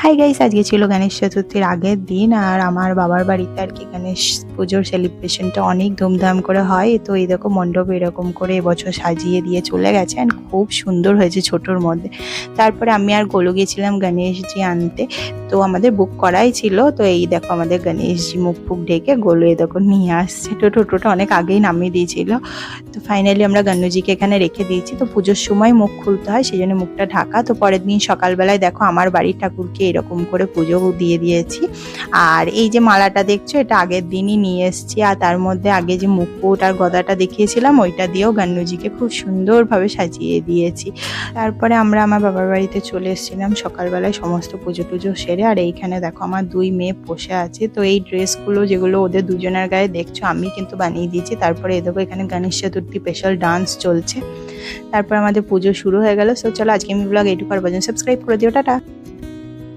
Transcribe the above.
Hi guys, আজকে ছিল গণেশ চতুর্থীর আগের দিন আর আমার বাবার বাড়িতে আর কি গণেশ পুজোর সেলিব্রেশনটা অনেক ধুমধাম করে হয়। তো এই দেখো মণ্ডপ এরকম করে এবছর সাজিয়ে দিয়ে চলে গেছে অ্যান্ড খুব সুন্দর হয়েছে ছোটোর মধ্যে। তারপরে আমি আর গোলু গেছিলাম গণেশজি আনতে, তো আমাদের বুক করাই ছিল। তো এই দেখো আমাদের গণেশজি মুখ ফুক ঢেকে গোলু এই দেখো নিয়ে আসছে। টোটোটা অনেক আগেই নামিয়ে দিয়েছিল। তো ফাইনালি আমরা গণেশজিকে এখানে রেখে দিয়েছি। তো পুজোর সময় মুখ খুলতে হয়, সেই জন্য মুখটা ঢাকা। তো পরের দিন সকালবেলায় দেখো আমার বাড়ির ঠাকুরকে এরকম করে পুজো দিয়ে দিয়েছি। আর এই যে মালাটা দেখছো, এটা আগের দিনই নিয়ে এসেছি। আর তার মধ্যে আগে যে মুকুট আর গদাটা দেখিয়েছিলাম, ওইটা দিয়েও গণেশজিকে খুব সুন্দরভাবে সাজিয়ে দিয়েছি। তারপরে আমরা আমার বাবার বাড়িতে চলে এসেছিলাম সকালবেলায় সমস্ত পুজো টুজো সেরে। আর এইখানে দেখো আমার দুই মেয়ে বসে আছে। তো এই ড্রেসগুলো যেগুলো ওদের দুজনের গায়ে দেখছো, আমি কিন্তু বানিয়ে দিয়েছি। তারপরে এই দেখো এখানে গণেশ চতুর্থী স্পেশাল ডান্স চলছে। তারপর আমাদের পুজো শুরু হয়ে গেল। সো চলো আজকে আমি ব্লগ এইটুকু, আর সাবস্ক্রাইব করে দিও, টাটা।